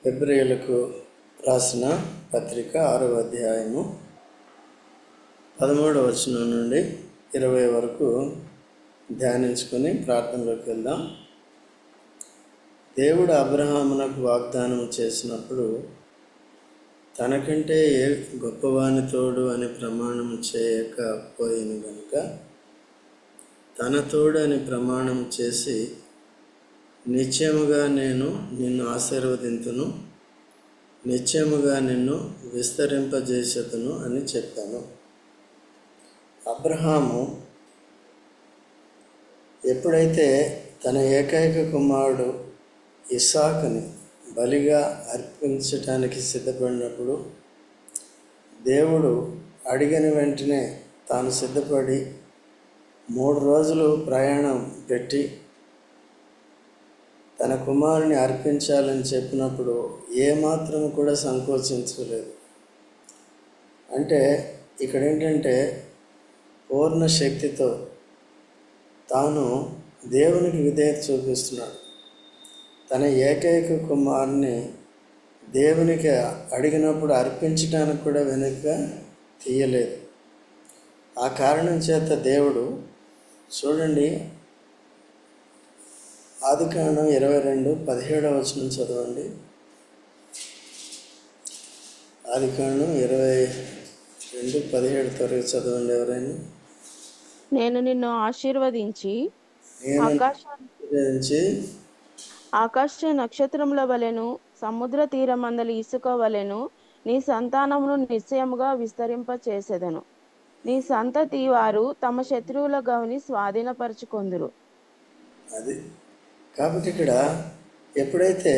హెబ్రీయులకు రాసిన పత్రిక 6వ అధ్యాయము 13వ వచనం నుండి 20 వరకు ధ్యానించుకొని ప్రార్థనలోకి వెళ్దాం. దేవుడు అబ్రహామునకు వాగ్దానం చేసినప్పుడు తనకంటే ఏ గొప్పవాని తోడు అని ప్రమాణం చేయకపోయిన కనుక తన తోడు అని ప్రమాణం చేసి, నిశ్చయముగా నేను నిన్ను ఆశీర్వదింతును, నిశ్చయముగా నిన్ను విస్తరింపజేసేతును అని చెప్పాను. అబ్రహాము ఎప్పుడైతే తన ఏకైక కుమారుడు ఇస్సాకుని బలిగా అర్పించటానికి సిద్ధపడినప్పుడు, దేవుడు అడిగిన వెంటనే తాను సిద్ధపడి 3 రోజులు ప్రయాణం పెట్టి తన కుమారుని అర్పించాలని చెప్పినప్పుడు ఏమాత్రం కూడా సంకోచించలేదు. అంటే ఇక్కడ ఏంటంటే పూర్ణ శక్తితో తాను దేవునికి విధేయత చూపిస్తున్నాడు. తన ఏకైక కుమారుని దేవునికి అడిగినప్పుడు అర్పించడానికి కూడా వెనుక తీయలేదు. ఆ కారణం చేత దేవుడు చూడండి, ఆదికాండం 22:17 వచనం చదవండి. ఆదికాండం 22:17 త్వరగా చదవండి ఎవరైనా. నేను నిన్ను ఆశీర్వదించి ఆకాశ నక్షత్రముల వలెను సముద్ర తీరమందలి ఇసుక వలెను నీ సంతానమును నిశ్చయముగా విస్తరింపచేసెదను. నీ సంతతి వారు తమ శత్రువుల గవిని స్వాధీనపరచుకొందురు. అది కాబట్టి ఇక్కడ ఎప్పుడైతే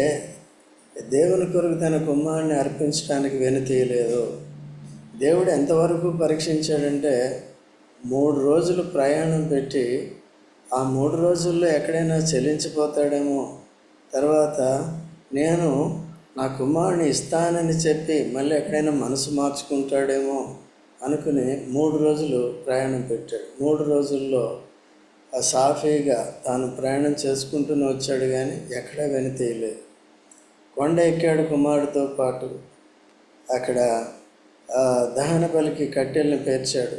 దేవుని కొరకు తన కుమారుని అర్పించడానికి వెనుతీయలేదో, దేవుడు ఎంతవరకు పరీక్షించాడంటే 3 రోజులు ప్రయాణం పెట్టి ఆ 3 రోజుల్లో ఎక్కడైనా చెల్లించిపోతాడేమో, తర్వాత నేను నా కుమారుని ఇస్తానని చెప్పి మళ్ళీ ఎక్కడైనా మనసు మార్చుకుంటాడేమో అనుకుని 3 రోజులు ప్రయాణం పెట్టాడు. 3 రోజుల్లో సాఫీగా తాను ప్రయాణం చేసుకుంటూనే వచ్చాడు, కానీ ఎక్కడా వెనుతీయలేదు. కొండ ఎక్కాడు కుమారుడితో పాటు. అక్కడ దహన బలికి కట్టెల్ని పేర్చాడు.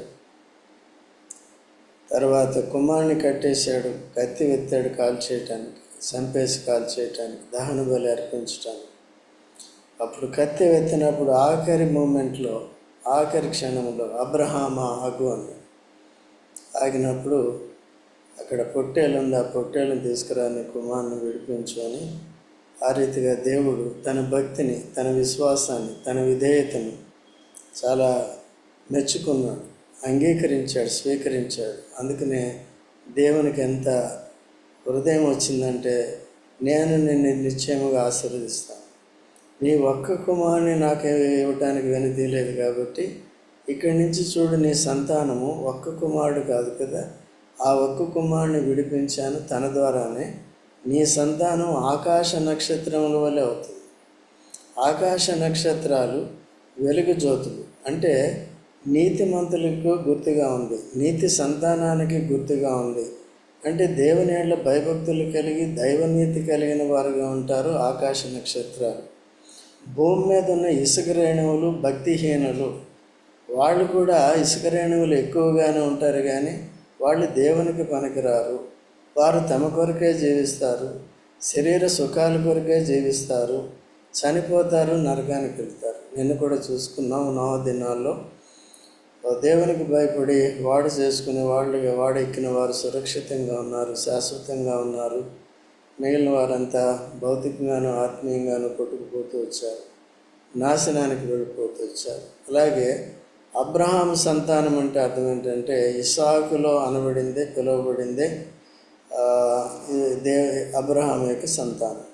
తర్వాత కుమారుని కట్టేశాడు, కత్తి వెత్తాడు కాల్చేయటానికి, చంపేసి కాల్చేయటానికి, దహన బలి అర్పించటానికి. అప్పుడు కత్తి వెత్తినప్పుడు ఆఖరి మూమెంట్లో, ఆఖరి క్షణంలో అబ్రహామా ఆగు అని ఆగినప్పుడు అక్కడ పొట్టేలు ఉంది, ఆ పొట్టేలను తీసుకురాని కుమారుని విడిపించు అని ఆ రీతిగా దేవుడు తన భక్తిని, తన విశ్వాసాన్ని, తన విధేయతను చాలా మెచ్చుకున్నాడు, అంగీకరించాడు, స్వీకరించాడు. అందుకనే దేవునికి ఎంత హృదయం వచ్చిందంటే, నేను నిన్ను నిశ్చయముగా ఆశీర్వదిస్తాను, నీ ఒక్క కుమారుని నాకు ఇవ్వటానికి వెనుదీయలేదు కాబట్టి ఇక్కడి నుంచి చూడు, నీ సంతానము ఒక్క కుమారుడు కాదు కదా, ఆ ఒక్క కుమారుని విడిపించాను, తన ద్వారానే నీ సంతానం ఆకాశ నక్షత్రముల వల్లే అవుతుంది. ఆకాశ నక్షత్రాలు వెలుగు జ్యోతులు అంటే నీతిమంతులకు గుర్తుగా ఉంది, నీతి సంతానానికి గుర్తుగా ఉంది. అంటే దేవుని యెడల భయభక్తులు కలిగి దైవనీతి కలిగిన వారుగా ఉంటారు ఆకాశ నక్షత్రాలు. భూమి మీద ఉన్న ఇసుక రేణువులు భక్తిహీనులు, వాళ్ళు కూడా ఇసుక రేణువులు ఎక్కువగానే ఉంటారు, కానీ వాళ్ళు దేవునికి పనికిరారు. వారు తమ కొరకే జీవిస్తారు, శరీర సుఖాల కొరకే జీవిస్తారు, చనిపోతారు, నరకానికి వెళ్తారు. నిన్ను కూడా చూసుకున్నాం. నవ దినాల్లో దేవునికి భయపడి వాడు చేసుకునే వాళ్ళుగా వాడెక్కిన వారు సురక్షితంగా ఉన్నారు, శాశ్వతంగా ఉన్నారు. మిగిలిన వారంతా భౌతికంగాను ఆత్మీయంగాను కొట్టుకుపోతూ వచ్చారు, నాశనానికి వెళ్ళిపోతూ వచ్చారు. అలాగే అబ్రహాము సంతానం అంటే అర్థం ఏంటంటే, ఇస్సాకులో అనబడిందే, పిలువబడిందే అబ్రహాము యొక్క సంతానం.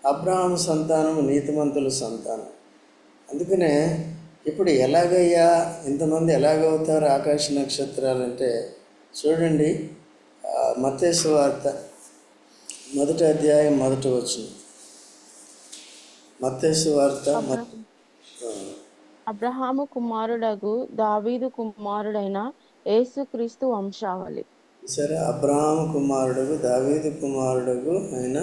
అబ్రహాము సంతానం నీతిమంతుల సంతానం. అందుకనే ఇప్పుడు ఎలాగయ్యా ఇంతమంది ఎలాగవుతారు ఆకాశ నక్షత్రాలంటే చూడండి, మత్తయి సువార్త 1వ అధ్యాయం 1వ వచనం. మత్తయి సువార్త అబ్రహాము కుమారుడగు దావీదు కుమారుడైన యేసుక్రీస్తు వంశావళి. సరే, అబ్రహాము కుమారుడు దావీదు కుమారుడు అయిన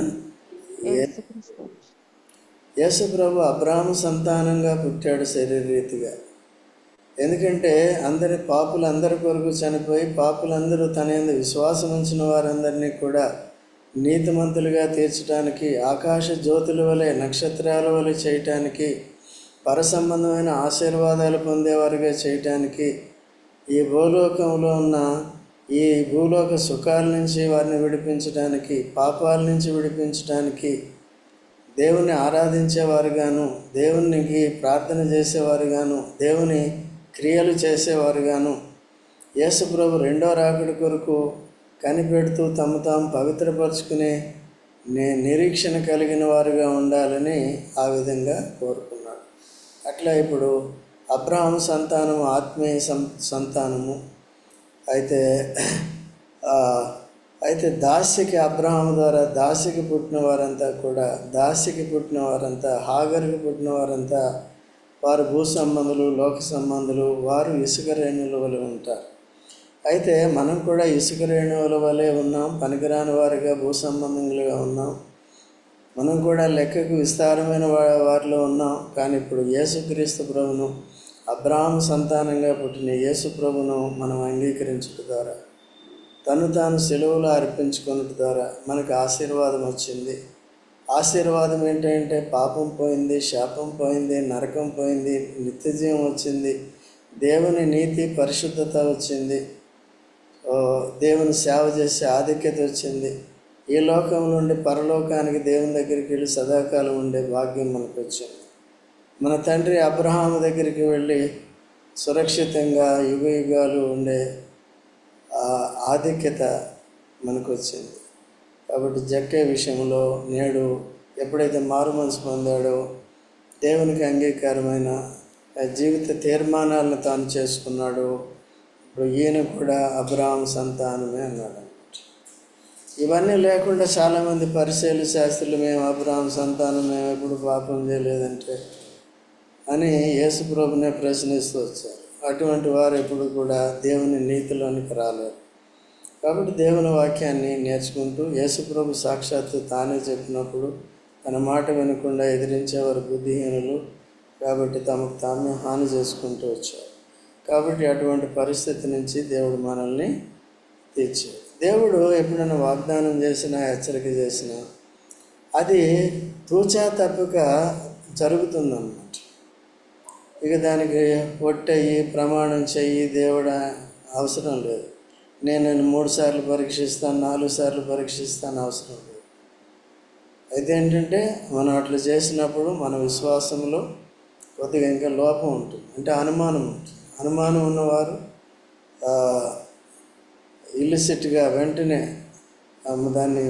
యేసు ప్రభు అబ్రాహాము సంతానంగా పుట్టాడు శరీరరీతిగా. ఎందుకంటే పాపులందరి కొరకు చనిపోయి పాపులందరూ తన యందు విశ్వాసం ఉంచిన వారందరినీ కూడా నీతిమంతులుగా తీర్చడానికి, ఆకాశ జ్యోతుల వలె నక్షత్రాల వలె చేయటానికి, పరసంబంధమైన ఆశీర్వాదాలు పొందేవారుగా చేయటానికి, ఈ భూలోకంలో ఉన్న ఈ భూలోక సుఖాల నుంచి వారిని విడిపించడానికి, పాపాల నుంచి విడిపించడానికి, దేవుని ఆరాధించేవారుగాను, దేవునికి ప్రార్థన చేసేవారుగాను, దేవుని క్రియలు చేసేవారుగాను, యేసు ప్రభు రెండో రాకడ కొరకు కనిపెడుతూ తమ తాము పవిత్రపరుచుకునే నిరీక్షణ కలిగిన వారుగా ఉండాలని ఆ విధంగా కోరుకున్నాడు. అట్లా ఇప్పుడు అబ్రాహాము సంతానము ఆత్మీయ సంతానము అయితే దాసికి అబ్రాహాము ద్వారా దాసికి పుట్టిన వారంతా హాగరుకి పుట్టిన వారంతా వారు భూ సంబంధులు, లోక సంబంధులు, వారు ఇసుక రేణువుల వలె ఉంటారు. అయితే మనం కూడా ఇసుక రేణువుల వలె ఉన్నాం, పనికిరాని వారిగా భూ సంబంధులుగా ఉన్నాం. మనం కూడా లెక్కకు విస్తారమైన వారిలో ఉన్నాం. కానీ ఇప్పుడు యేసుక్రీస్తు ప్రభును, అబ్రాహాము సంతానంగా పుట్టిన యేసు ప్రభును మనం అంగీకరించడం ద్వారా, తను తాను సెలవులు అర్పించుకున్నట్టు ద్వారా మనకు ఆశీర్వాదం వచ్చింది. ఆశీర్వాదం ఏంటంటే పాపం పోయింది, శాపం పోయింది, నరకం పోయింది, నిత్యజీవం వచ్చింది, దేవుని నీతి పరిశుద్ధత వచ్చింది, దేవుని సేవ చేసే ఆధిక్యత వచ్చింది. ఈ లోకం నుండి పరలోకానికి దేవుని దగ్గరికి వెళ్ళి సదాకాలం ఉండే భాగ్యం మనకు వచ్చింది. మన తండ్రి అబ్రహాము దగ్గరికి వెళ్ళి సురక్షితంగా యుగ యుగాలు ఉండే ఆధిక్యత మనకు వచ్చింది. కాబట్టి జక్కే విషయంలో నేడు ఎప్పుడైతే మారు మనసు పొందాడో, దేవునికి అంగీకారమైన జీవిత తీర్మానాలను తాను చేసుకున్నాడో, ఇప్పుడు ఈయన కూడా అబ్రాహాము సంతానమే అన్నాడు. ఇవన్నీ లేకుండా చాలామంది పరిశీలి శాస్త్రులు మేము అబ్రాహాము సంతానం, మేము ఎప్పుడు పాపం చేయలేదంటే అని యేసు ప్రభునే ప్రశ్నిస్తూ వచ్చారు. అటువంటి వారు ఎప్పుడు కూడా దేవుని నీతిలోనికి రాలేరు. కాబట్టి దేవుని వాక్యాన్ని నేర్చుకుంటూ యేసు ప్రభు సాక్షాత్తు తానే చెప్పినప్పుడు తన మాట వినకుండా ఎదిరించేవారు బుద్ధిహీనులు, కాబట్టి తమకు తామే హాని చేసుకుంటూ వచ్చారు. కాబట్టి అటువంటి పరిస్థితి నుంచి దేవుడు మనల్ని తీర్చాడు. దేవుడు ఎప్పుడైనా వాగ్దానం చేసినా, హెచ్చరిక చేసినా అది తూచా తప్పక జరుగుతుందన్నమాట. ఇక దానికి ఒట్టయ్యి ప్రమాణం చెయ్యి దేవుడు అవసరం లేదు. నేను 3 సార్లు పరీక్షిస్తాను, 4 సార్లు పరీక్షిస్తాను అవసరం లేదు. అయితే ఏంటంటే మనం అట్లా చేసినప్పుడు మన విశ్వాసంలో కొద్దిగా ఇంకా లోపం ఉంటుంది, అంటే అనుమానం ఉంటుంది. అనుమానం ఉన్నవారు ఇల్లిసిట్గా వెంటనే దాన్ని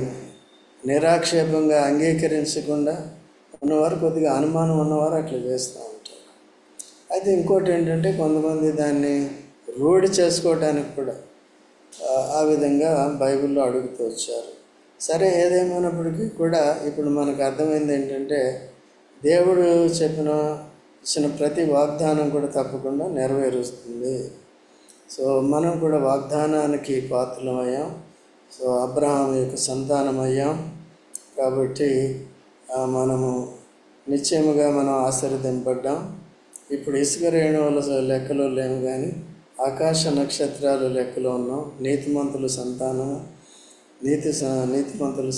నిరాక్షేపంగా అంగీకరించకుండా ఉన్నవారు, కొద్దిగా అనుమానం ఉన్నవారు అట్లా చేస్తూ ఉంటారు. అయితే ఇంకోటి ఏంటంటే కొంతమంది దాన్ని రూఢి చేసుకోవడానికి కూడా ఆ విధంగా బైబిల్లో అడుగుతూ వచ్చారు. సరే, ఏదేమైనప్పటికీ కూడా ఇప్పుడు మనకు అర్థమైంది ఏంటంటే దేవుడు ఇచ్చిన ప్రతి వాగ్దానం కూడా తప్పకుండా నెరవేరుస్తుంది. సో మనం కూడా వాగ్దానానికి పాత్రలమయ్యాం. సో అబ్రహాము యొక్క సంతానమయ్యాం. కాబట్టి మనము నిశ్చయముగా మనం ఆశీర్వదింపడ్డాం. ఇప్పుడు ఇసుక రేణువుల లెక్కలో లేము, కానీ ఆకాశ నక్షత్రాలు లెక్కలో ఉన్నాం. నీతిమంతుల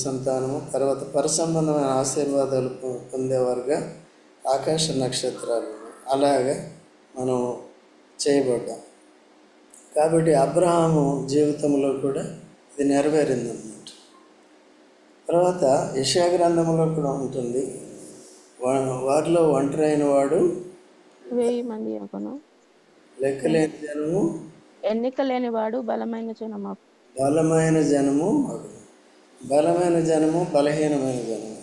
సంతానము, తర్వాత పరసంబంధమైన ఆశీర్వాదాలు పొందేవారుగా ఆకాశ నక్షత్రాలు, అలాగా మనం చేయబడ్డాం. కాబట్టి అబ్రహాము జీవితంలో కూడా ఇది నెరవేరిందన్నమాట. తర్వాత యెషయా గ్రంథంలో కూడా ఉంటుంది, వారిలో ఒంటరి అయిన వాడు 1000 మంది అగును, లెక్కలేని జనము, ఎన్నిక లేని వాడు బలమైన జనము. బలమైన జనము బలహీనమైన జనము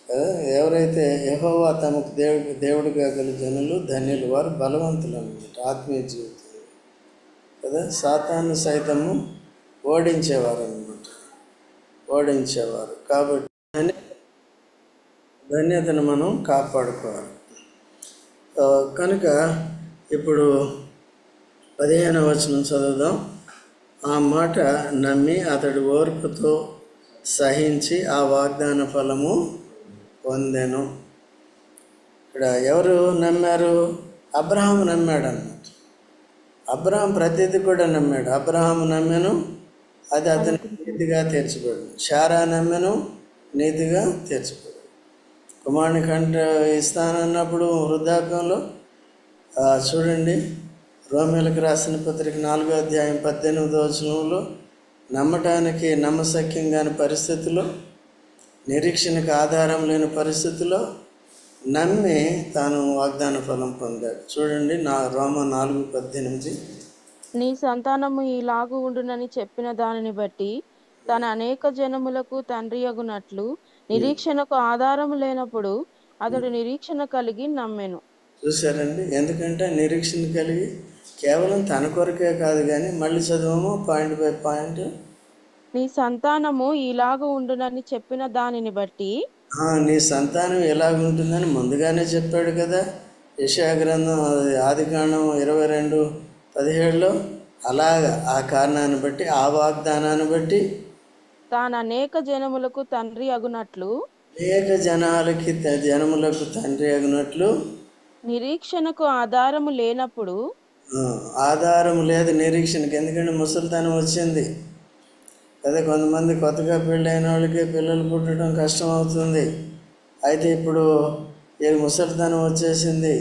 కదా. ఎవరైతే యెహోవా తమకు దేవుడిగా గల జనులు ధన్యులు, వారు బలవంతులు అన్నమాట ఆత్మీయ జీవితంలో కదా. సాతాను సైతము ఓడించేవారు అన్నమాట, ఓడించేవారు. కాబట్టి ధన్యతను మనం కాపాడుకోవాలి. కనుక ఇప్పుడు 15వ వచనం చదువుదాం. ఆ మాట నమ్మి అతడు ఓర్పుతో సహించి ఆ వాగ్దాన ఫలము పొందెను. ఇక్కడ ఎవరు నమ్మారు? అబ్రహాము నమ్మాడు అన్నమాట. అబ్రహాం ప్రతిదీ కూడా నమ్మాడు. అబ్రహాము నమ్మెను, అది అతనికి నీతిగా తీర్చబడింది. శారా నమ్మెను, నీతిగా తీర్చబడింది. కుమారుని కంట ఇస్తానన్నప్పుడు వృద్ధాప్యంలో చూడండి, రోమీలకు రాసిన పత్రిక 4వ అధ్యాయం 18వ వచనంలో, నమ్మటానికి నమ్మశక్యం కాని పరిస్థితిలో, నిరీక్షణకు ఆధారం లేని పరిస్థితిలో నమ్మి తాను వాగ్దాన ఫలం పొందాడు. చూడండి, రోమ 4:18. నీ సంతానము ఇలాగు ఉండునని చెప్పిన దానిని బట్టి తన అనేక జనములకు తండ్రి అగునట్లు నిరీక్షణకు ఆధారము లేనప్పుడు అతడు నిరీక్షణ కలిగి నమ్మెను. చూసారండి, ఎందుకంటే నిరీక్షణ కలిగి కేవలం తన కొరకే కాదు, కానీ మళ్ళీ చదవము పాయింట్ బై పాయింట్. నీ సంతానము ఇలాగు ఉండునని చెప్పిన దానిని బట్టి, నీ సంతానం ఎలాగుంటుందని ముందుగానే చెప్పాడు కదా. యెషయా గ్రంథం ఆదికాండం 22:17లో అలాగా ఆ కారణాన్ని బట్టి, ఆ వాగ్దానాన్ని బట్టి తాను అనేక జనములకు తండ్రి అగునట్లు, అనేక జనములకు తండ్రి అగునట్లు, నిరీక్షణకు ఆధారము లేనప్పుడు, ఆధారం లేదు నిరీక్షణకి. ఎందుకంటే ముసలితనం వచ్చింది కదా. కొంతమంది కొత్తగా పెళ్ళైన వాళ్ళకి పిల్లలు పుట్టడం కష్టం అవుతుంది. అయితే ఇప్పుడు ముసలితనం వచ్చేసింది,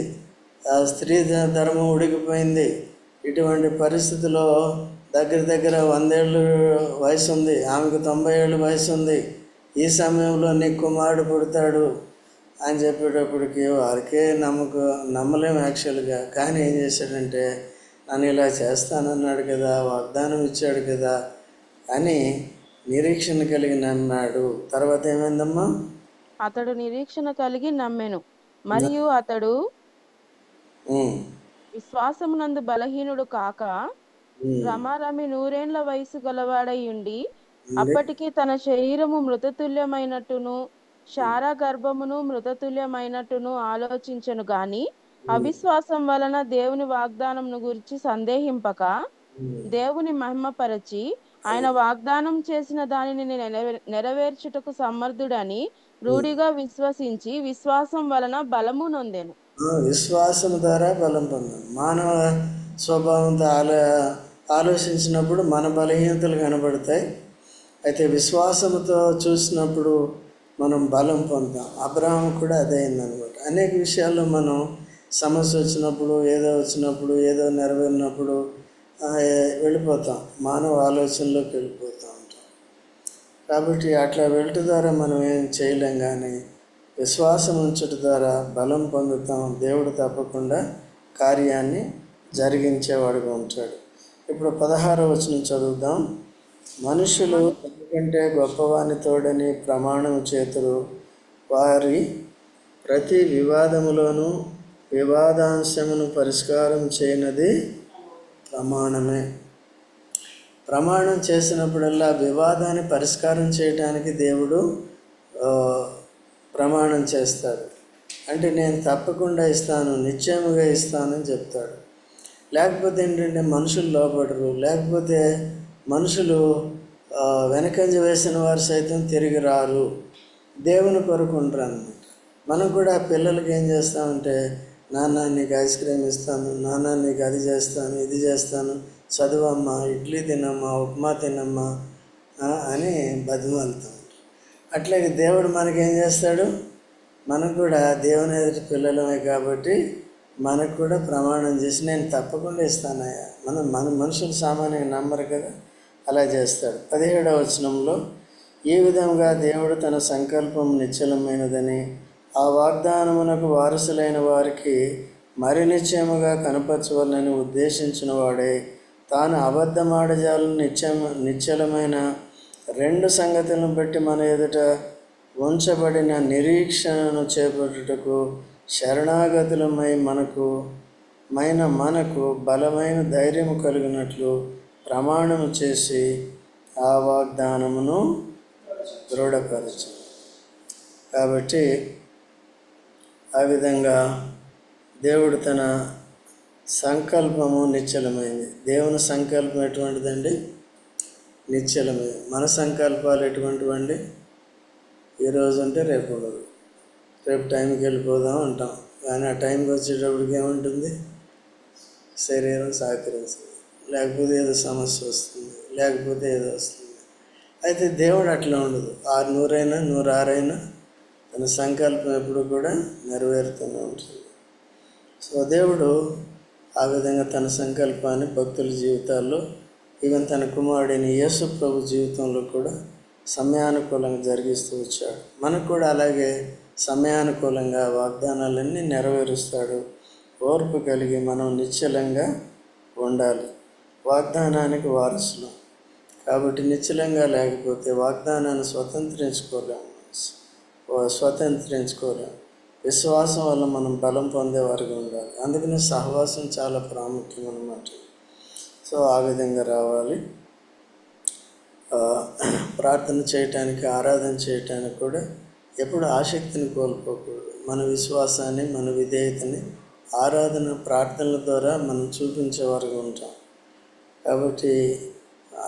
స్త్రీ ధర్మం ఉడికిపోయింది. ఇటువంటి పరిస్థితిలో దగ్గర 100 ఏళ్ళు వయసు ఉంది, ఆమెకు 90 ఏళ్ళు వయసు ఉంది. ఈ సమయంలో నీ కుమారుడు పుడతాడు అని చెప్పేటప్పటికి వారికే నమ్మలేము యాక్చువల్గా. కానీ ఏం చేశాడంటే, నన్ను ఇలా చేస్తానన్నాడు కదా, వాగ్దానం ఇచ్చాడు కదా అని నిరీక్షణ కలిగి నమ్మాడు. తర్వాత ఏమైందమ్మా? అతడు నిరీక్షణ కలిగి నమ్మెను, మరియు అతడు విశ్వాసమునందు బలహీనుడు కాక రమారమి 100 ఏండ్ల వయసు గలవాడై ఉండి అప్పటికి తన శరీరము మృతతుల్యమైనట్టును శారా గర్భమును మృతతుల్యమైనట్టును ఆలోచించెను గాని అవిశ్వాసం వలన దేవుని వాగ్దానమును గురించి సందేహింపక దేవుని మహిమపరచి ఆయన వాగ్దానం చేసిన దానిని నెరవేర్చుటకు సమర్థుడని రూఢిగా విశ్వసించి విశ్వాసం వలన బలము నొందెను. విశ్వాసం ద్వారా బలం పొందాం. మానవ స్వభావంతో ఆలోచించినప్పుడు మన బలహీనతలు కనబడతాయి. అయితే విశ్వాసంతో చూసినప్పుడు మనం బలం పొందాం. అబ్రహాము కూడా అదే అయిందనమాట. అనేక విషయాల్లో మనం సమస్య వచ్చినప్పుడు, ఏదో నెరవేరినప్పుడు వెళ్ళిపోతాం, మానవ ఆలోచనలోకి వెళ్ళిపోతూ ఉంటాం. కాబట్టి అట్లా వెళ్ళటం ద్వారా మనం ఏం చేయలేం, కానీ విశ్వాసం ఉంచట ద్వారా బలం పొందుతాం. దేవుడు తప్పకుండా కార్యాన్ని జరిగించేవాడుగా ఉంటాడు. ఇప్పుడు 16వ వచనం చదువుదాం. మనుషులు ఎందుకంటే గొప్పవాని తోడని ప్రమాణం చేతురు, వారి ప్రతి వివాదములోనూ వివాదాంశమును పరిష్కారం చేయనది ప్రమాణమే. ప్రమాణం చేసినప్పుడల్లా వివాదాన్ని పరిష్కారం చేయడానికి దేవుడు ప్రమాణం చేస్తాడు. అంటే నేను తప్పకుండా ఇస్తాను, నిశ్చయముగా ఇస్తానని చెప్తాడు. లేకపోతే ఏంటంటే మనుషులు లోపడరు, లేకపోతే మనుషులు వెనకంజ వేసిన వారు సైతం తిరిగి రారు, దేవుని కొరకు ఉండరు అన్నమాట. మనం కూడా పిల్లలకి ఏం చేస్తామంటే, నాన్న నీకు ఐస్ క్రీమ్ ఇస్తాను, నాన్న నీకు అది చేస్తాను, ఇది చేస్తాను, చదువమ్మా, ఇడ్లీ తినమ్మా, ఉప్మా తినమ్మా అని బతిమాలుతాం. అట్లాగే దేవుడు మనకేం చేస్తాడు, మనకు కూడా దేవుని ఎదుటి పిల్లలమే కాబట్టి మనకు కూడా ప్రమాణం చేసి నేను తప్పకుండా ఇస్తానయ్యా. మన మనుషులు సామాన్యంగా నమ్మరు కదా, అలా చేస్తాడు. 17వ వచనంలో, ఈ విధంగా దేవుడు తన సంకల్పం నిశ్చలమైనదని ఆ వాగ్దానమునకు వారసులైన వారికి మరి నిశ్చయముగా కనపరచవాలని ఉద్దేశించిన వాడే తాను అబద్ధమాడజాలను నిశ్చలమైన 2 సంగతులను బట్టి మన ఎదుట ఉంచబడిన నిరీక్షణను చేపట్టుటకు శరణాగతులమై మనకు బలమైన ధైర్యము కలిగినట్లు ప్రమాణము చేసి ఆ వాగ్దానమును దృఢపరచు. కాబట్టి ఆ విధంగా దేవుడు తన సంకల్పము నిశ్చలమైంది. దేవుని సంకల్పం ఎటువంటిదండి? నిశ్చలమైంది. మన సంకల్పాలు ఎటువంటివండి? ఈరోజు ఉంటే రేపు ఉండదు, రేపు టైంకి వెళ్ళిపోదాం అంటాం, కానీ ఆ టైంకి వచ్చేటప్పటికి ఏముంటుంది? శరీరం సహకరించదు, లేకపోతే ఏదో సమస్య వస్తుంది, లేకపోతే ఏదో వస్తుంది. అయితే దేవుడు అట్లా ఉండదు. 100 106 తన సంకల్పం ఎప్పుడు కూడా నెరవేరుతూనే ఉంటుంది. సో దేవుడు ఆ విధంగా తన సంకల్పాన్ని భక్తుల జీవితాల్లో, ఈవెన్ తన కుమారుడైన యేసు ప్రభు జీవితంలో కూడా సమయానుకూలంగా జరిగిస్తూ వచ్చాడు. మనకు కూడా అలాగే సమయానుకూలంగా వాగ్దానాలన్నీ నెరవేరుస్తాడు. ఓర్పు కలిగి మనం నిశ్చలంగా ఉండాలి. వాగ్దానానికి వారసులు కాబట్టి నిశ్చలంగా లేకపోతే వాగ్దానాన్ని స్వతంత్రించుకోలేము. విశ్వాసం వల్ల మనం బలం పొందేవారిగా ఉండాలి. అందుకని సహవాసం చాలా ప్రాముఖ్యం అన్నమాట. సో ఆ విధంగా రావాలి. ప్రార్థన చేయటానికి, ఆరాధన చేయటానికి కూడా ఎప్పుడు ఆసక్తిని కోల్పోకూడదు. మన విశ్వాసాన్ని, మన విధేయతని ఆరాధన, ప్రార్థనల ద్వారా మనం చూపించేవారుగా ఉంటాం. కాబట్టి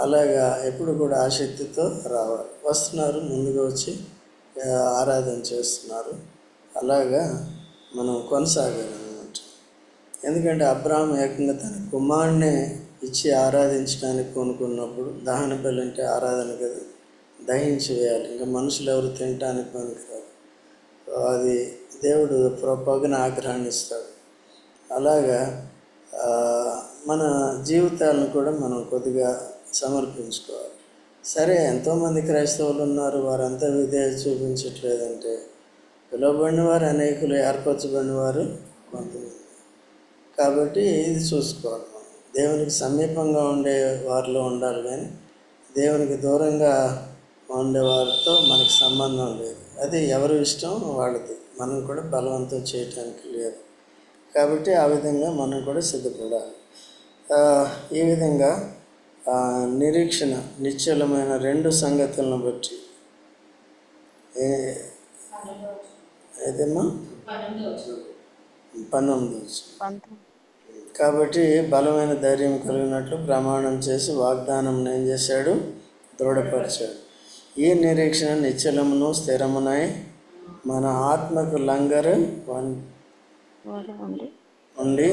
అలాగా ఎప్పుడు కూడా ఆసక్తితో రావాలి. వస్తున్నారు, ముందుగా వచ్చి ఆరాధన చేస్తున్నారు, అలాగా మనం కొనసాగాలన్నమాట. ఎందుకంటే అబ్రాహాము ఏకంగా తన కుమారుడినే ఇచ్చి ఆరాధించడానికి కొనుక్కున్నప్పుడు, దహన బలి అంటే ఆరాధన కదా, దహించి వేయాలి. ఇంకా మనుషులు ఎవరు తినటానికి పనికిరాదు. అది దేవుడు పొగన ఆగ్రహాన్ని ఇస్తాడు. అలాగా మన జీవితాలను కూడా మనం కొద్దిగా సమర్పించుకోవాలి. సరే, ఎంతోమంది క్రైస్తవులు ఉన్నారు, వారంతా విధేయత చూపించట్లేదంటే, పిలువబడిన వారు అనేకులు, ఏర్పరచబడిన వారు కొంతమంది. కాబట్టి ఇది చూసుకోవాలి. మనం దేవునికి సమీపంగా ఉండే వారిలో ఉండాలి, కానీ దేవునికి దూరంగా ఉండే వారితో మనకు సంబంధం లేదు. అది ఎవరి ఇష్టం వాళ్ళది, మనం కూడా బలవంతం చేయటానికి లేదు. కాబట్టి ఆ విధంగా మనం కూడా సిద్ధపడాలి. ఈ విధంగా నిరీక్షణ, నిశ్చలమైన 2 సంగతులను బట్టి ఏదమ్మా 19. కాబట్టి బలమైన ధైర్యం కలిగినట్లు ప్రమాణం చేసి వాగ్దానం ఏం చేశాడు? దృఢపరిచాడు. ఈ నిరీక్షణ నిశ్చలమును స్థిరమునై మన ఆత్మకు లంగరు ఉండి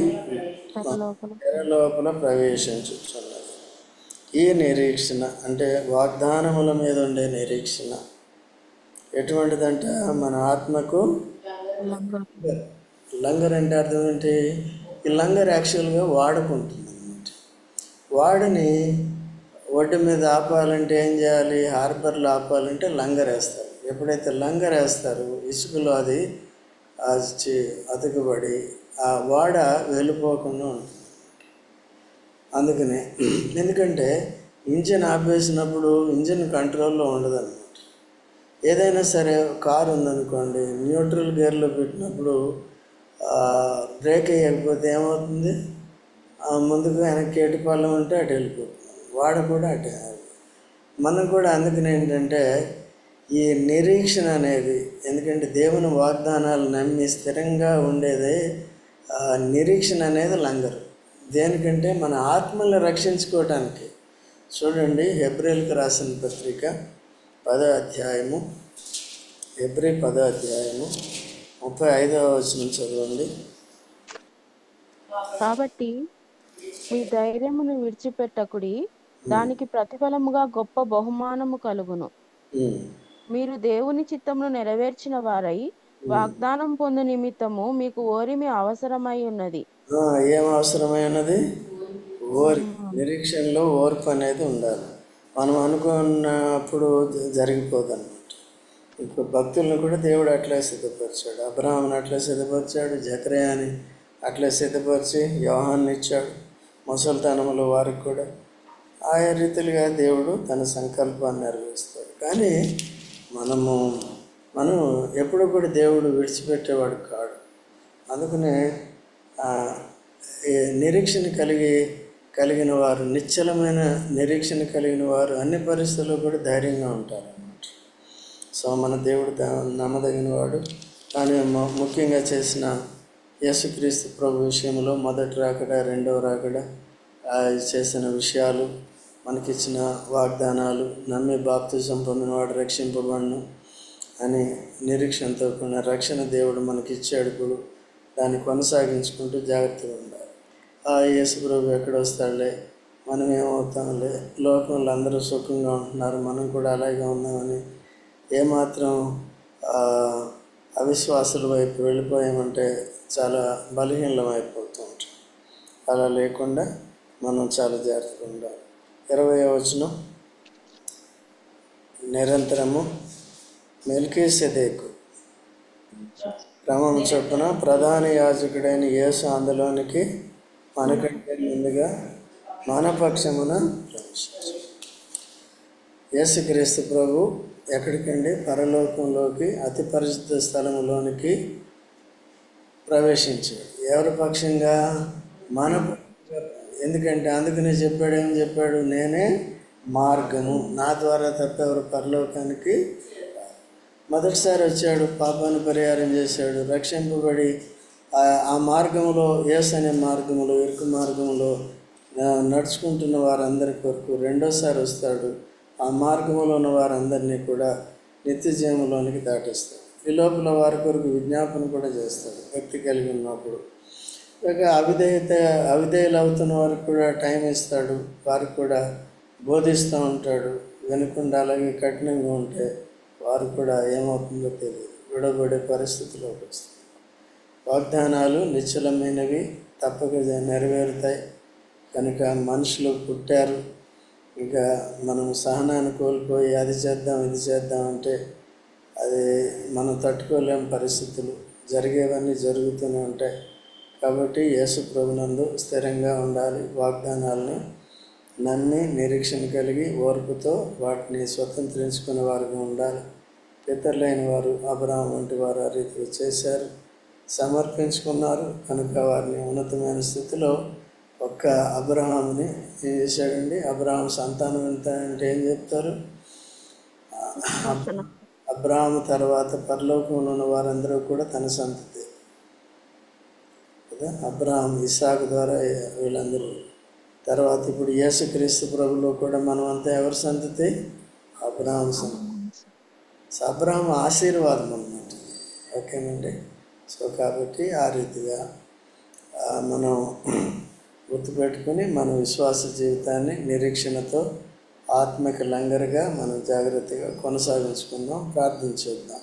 తెర లోపల ప్రవేశించుచున్నది. ఈ నిరీక్షణ అంటే వాగ్దానముల మీద ఉండే నిరీక్షణ ఎటువంటిదంటే, మన ఆత్మకు లంగర్ అంటే అర్థం ఏంటి? ఈ లంగర్ యాక్చువల్గా వాడుకుంటుంది అన్నమాట. వాడిని ఒడ్డు మీద ఆపాలంటే ఏం చేయాలి? హార్బర్లో ఆపాలంటే లంగర్ వేస్తారు. ఎప్పుడైతే లంగర్ వేస్తారు, ఇసుకలో అది అతుకుబడి ఆ వాడ వెళ్ళిపోకుండా ఉంటుంది. అందుకనే, ఎందుకంటే ఇంజిన్ ఆపేసినప్పుడు ఇంజిన్ కంట్రోల్లో ఉండదు అన్నమాట. ఏదైనా సరే, కారు ఉందనుకోండి, న్యూట్రల్ గేర్లో పెట్టినప్పుడు బ్రేక్ వేయకపోతే ఏమవుతుంది? ముందుకు వెనక్కి ఎటు పళ్ళం ఉంటే అటు వెళ్ళిపోతుంది. వాడు కూడా అటే. మనం కూడా అందుకని ఏంటంటే ఈ నిరీక్షణ అనేది, ఎందుకంటే దేవుని వాగ్దానాలు నమ్మి స్థిరంగా ఉండేదే నిరీక్షణ అనేది లంగరు. దేనికంటే మన ఆత్మల్ని రక్షించుకోవటానికి. చూడండి, హెబ్రీయులకు రాసిన పత్రిక 10వ అధ్యాయము, హెబ్రీ 10వ అధ్యాయము 35వ వచనం చదవండి. కాబట్టి మీ ధైర్యమును విడిచిపెట్టకుడి, దానికి ప్రతిఫలముగా గొప్ప బహుమానము కలుగును. మీరు దేవుని చిత్తమును నెరవేర్చిన వారై వాగ్దానం పొందు నిమిత్తము మీకు ఓరిమి అవసరమై ఉన్నది. ఏం అవసరమై ఉన్నది? నిరీక్షణలో ఓర్పు అనేది ఉండాలి. మనం అనుకున్నప్పుడు జరిగిపోదు అన్నమాట. ఇప్పుడు భక్తులను కూడా దేవుడు అట్లే సిద్ధపరిచాడు. అబ్రహాముని అట్లే సిద్ధపరిచాడు, జకర్యాని అట్లే సిద్ధపరిచి యోహాన్ని ఇచ్చాడు. ముసలితనములో వారికి కూడా ఆయా రీతిలుగా దేవుడు తన సంకల్పాన్ని నెరవేరుస్తాడు. కానీ మనం ఎప్పుడు కూడా దేవుడు విడిచిపెట్టేవాడు కాడు. అందుకనే నిరీక్షణ కలిగిన వారు, నిశ్చలమైన నిరీక్షణ కలిగిన వారు అన్ని పరిస్థితుల్లో కూడా ధైర్యంగా ఉంటారు అన్నమాట. సో మన దేవుడు నమ్మదగిన వాడు. కానీ ముఖ్యంగా చేసిన యేసుక్రీస్తు ప్రభు విషయంలో మొదటి రాకడ, రెండవ రాకడ, చేసిన విషయాలు, మనకిచ్చిన వాగ్దానాలు, నమ్మి బాప్తిజం పొందినవాడు రక్షింపబడును అని నిరీక్షణతో కూడిన రక్షణ దేవుడు మనకిచ్చాడు. ఇప్పుడు దాన్ని కొనసాగించుకుంటూ జాగ్రత్తగా ఉండాలి. యేసు ప్రభు ఎక్కడ వస్తాడులే, మనం ఏమవుతాంలే, లోకంలో అందరూ సుఖంగా ఉంటున్నారు, మనం కూడా అలాగే ఉన్నామని ఏమాత్రం అవిశ్వాసుల వైపు వెళ్ళిపోయామంటే చాలా బలహీనం అయిపోతూ ఉంటాం. అలా లేకుండా మనం చాలా జాగ్రత్తగా ఉండాలి. 20వ వచనం, నిరంతరము మెల్కీసెదెకు క్రమం చొప్పున ప్రధాన యాజకుడైన యేసు అందులోనికి మనకంటే ముందుగా మన పక్షమున ప్రవేశించాడు. యేసుక్రీస్తు ప్రభు ఎక్కడికండి? పరలోకంలోకి, అతి పరిశుద్ధ స్థలంలోనికి ప్రవేశించాడు. ఎవరి పక్షంగా? మన పక్షంగా. ఎందుకంటే అందుకనే చెప్పాడు, ఏం చెప్పాడు? నేనే మార్గము, నా ద్వారా తప్ప ఎవరు పరలోకానికి. మొదటిసారి వచ్చాడు, పాపాన్ని పరిహారం చేశాడు, రక్షింపబడి ఆ మార్గంలో, యేసు అనే మార్గంలో, ఇరుకు మార్గంలో నడుచుకుంటున్న వారందరి కొరకు రెండోసారి వస్తాడు. ఆ మార్గంలో ఉన్న వారందరినీ కూడా నిత్య జీవంలోనికి దాటిస్తాడు. ఈ లోపల వారి కొరకు విజ్ఞాపన కూడా చేస్తాడు భక్తి కలిగి ఉన్నప్పుడు. ఇక అవిధేయులు అవుతున్న వారికి కూడా టైం ఇస్తాడు, వారికి కూడా బోధిస్తూ ఉంటాడు. వినకుండా అలాగే కఠినంగా ఉంటే వారు కూడా ఏమవుతుందో తెలియదు, విడబడే పరిస్థితిలోకి వస్తుంది. వాగ్దానాలు నిశ్చలమైనవి, తప్పక నెరవేరుతాయి. కనుక మనుషులు పుట్టారు, ఇంకా మనం సహనాన్ని కోల్పోయి అది చేద్దాం ఇది చేద్దాం అంటే అది మనం తట్టుకోలేం. పరిస్థితులు జరిగేవన్నీ జరుగుతూనే ఉంటాయి. కాబట్టి యేసు ప్రభునందు స్థిరంగా ఉండాలి. వాగ్దానాలను నమ్మి నిరీక్షణ కలిగి ఓర్పుతో వాటిని స్వతంత్రించుకునే వారుగా ఉండాలి. పితరులైన వారు అబ్రహాము వంటి వారు ఆ రీతిగా చేశారు, సమర్పించుకున్నారు. కనుక వారిని ఉన్నతమైన స్థితిలో ఒక్క అబ్రహాముని ఏం చేశాడండి? అబ్రహాము సంతానం ఎంత అంటే ఏం చెప్తారు? అబ్రహాము తర్వాత పరలోకంలో ఉన్న వారందరూ కూడా తన సంతతి కదా. అబ్రహాము, ఇస్సాకు ద్వారా వీళ్ళందరూ. తర్వాత ఇప్పుడు యేసుక్రీస్తు ప్రభులో కూడా మనం అంతా ఎవరి సంతతి? అబ్రహాము సంతతి. అబ్రహాము ఆశీర్వాదం అన్నమాట. ఓకేనండి. సో కాబట్టి ఆ రీతిగా మనం గుర్తుపెట్టుకుని మన విశ్వాస జీవితాన్ని నిరీక్షణతో ఆత్మిక లంగరుగా మనం జాగ్రత్తగా కొనసాగించుకుందాం. ప్రార్థించేద్దాం.